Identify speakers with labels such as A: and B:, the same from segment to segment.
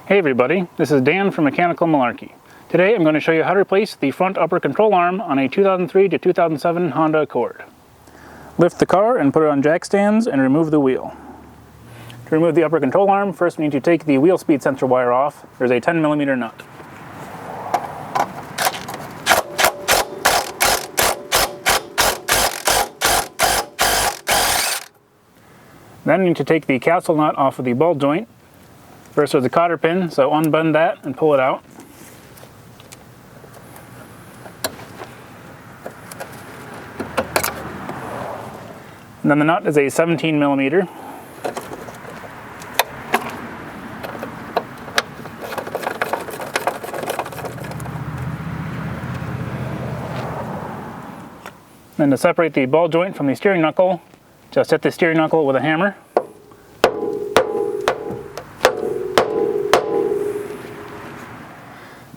A: Hey everybody, this is Dan from Mechanical Malarkey. Today I'm going to show you how to replace the front upper control arm on a 2003 to 2007 Honda Accord. Lift the car and put it on jack stands and remove the wheel. To remove the upper control arm, first we need to take the wheel speed sensor wire off. There's a 10mm nut. Then you need to take the castle nut off of the ball joint. First there's a cotter pin, so unbend that and pull it out. And then the nut is a 17mm. Then to separate the ball joint from the steering knuckle, just hit the steering knuckle with a hammer.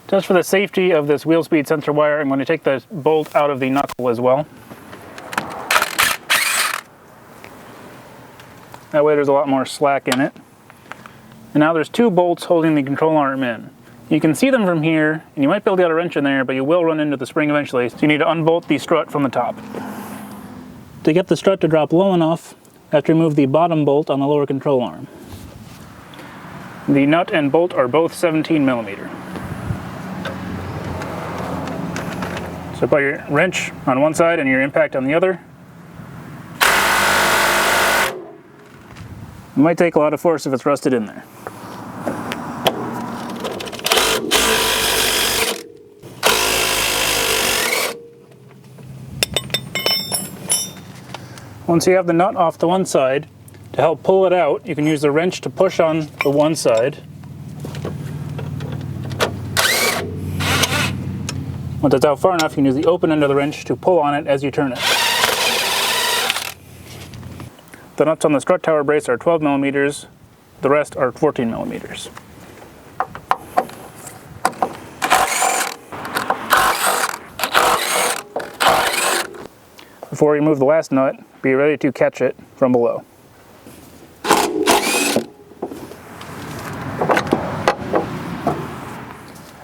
A: Just for the safety of this wheel speed sensor wire, I'm going to take the bolt out of the knuckle as well. That way there's a lot more slack in it. And now there's two bolts holding the control arm in. You can see them from here, and you might be able to get a wrench in there, but you will run into the spring eventually, so you need to unbolt the strut from the top. To get the strut to drop low enough, you have to remove the bottom bolt on the lower control arm. The nut and bolt are both 17mm. So put your wrench on one side and your impact on the other. It might take a lot of force if it's rusted in there. Once you have the nut off the one side, to help pull it out, you can use the wrench to push on the one side. Once it's out far enough, you can use the open end of the wrench to pull on it as you turn it. The nuts on the strut tower brace are 12mm, the rest are 14mm. Before you remove the last nut, be ready to catch it from below.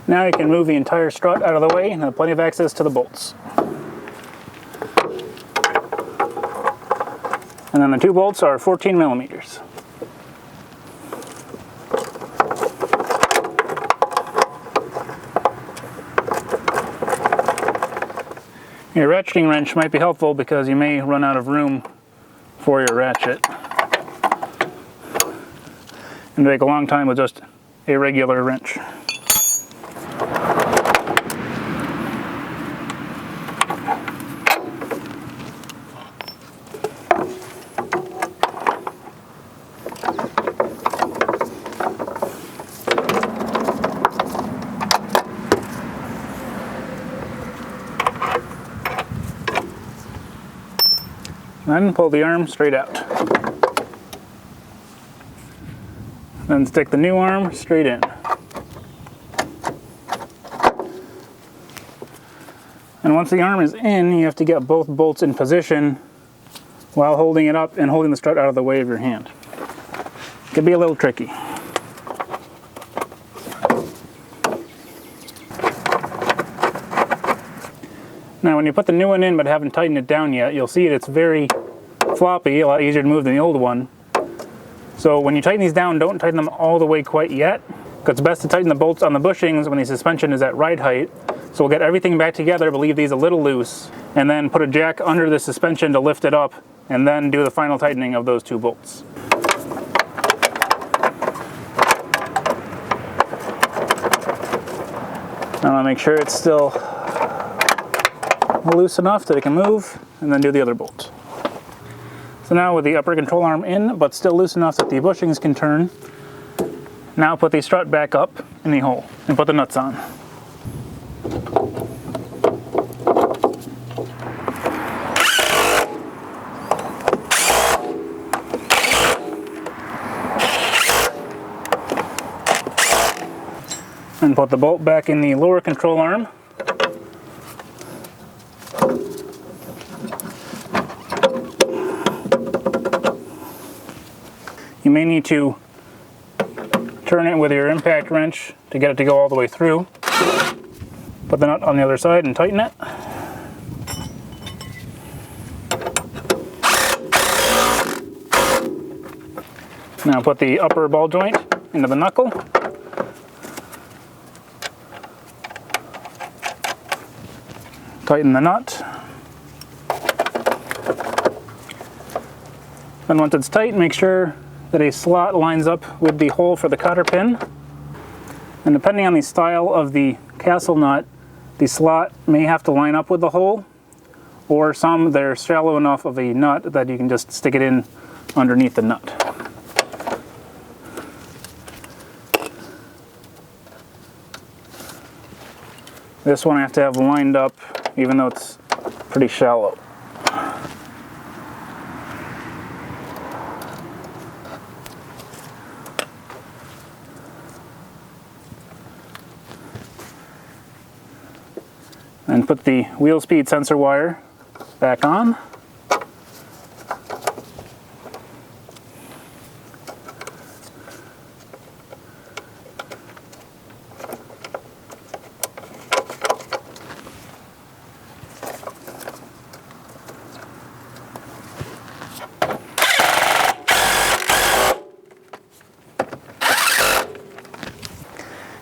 A: Now you can move the entire strut out of the way and have plenty of access to the bolts. And then the two bolts are 14mm. Your ratcheting wrench might be helpful because you may run out of room for your ratchet. And take a long time with just a regular wrench. Then pull the arm straight out. Then stick the new arm straight in. And once the arm is in, you have to get both bolts in position while holding it up and holding the strut out of the way of your hand. It can be a little tricky. Now when you put the new one in but haven't tightened it down yet, you'll see it's very floppy, a lot easier to move than the old one. So when you tighten these down, don't tighten them all the way quite yet, because it's best to tighten the bolts on the bushings when the suspension is at ride height. So we'll get everything back together, but leave these a little loose, and then put a jack under the suspension to lift it up, and then do the final tightening of those two bolts. Now I'll make sure it's still loose enough that it can move, and then do the other bolt. So now with the upper control arm in, but still loose enough that the bushings can turn, now put the strut back up in the hole and put the nuts on. And put the bolt back in the lower control arm. You may need to Turn it with your impact wrench to get it to go all the way through. Put the nut on the other side and tighten it. Now put the upper ball joint into the knuckle. Tighten the nut. Then once it's tight, make sure that a slot lines up with the hole for the cotter pin. And depending on the style of the castle nut, the slot may have to line up with the hole, or some they're shallow enough of a nut that you can just stick it in underneath the nut. This one I have to have lined up even though it's pretty shallow. And put the wheel speed sensor wire back on.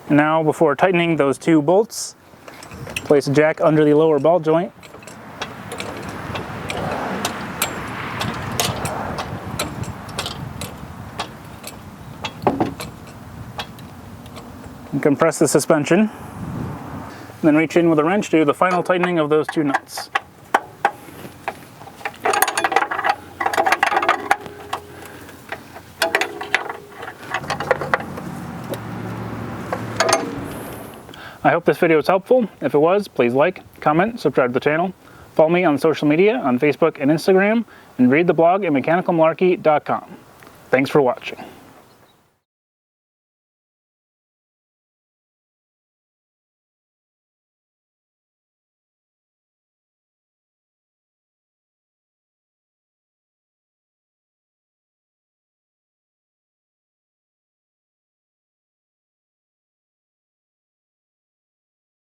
A: And now, before tightening those two bolts, place a jack under the lower ball joint. And compress the suspension. And then reach in with a wrench to do the final tightening of those two nuts. I hope this video was helpful. If it was, please like, comment, subscribe to the channel. Follow me on social media on Facebook and Instagram, and read the blog at mechanicalmalarkey.com. Thanks for watching.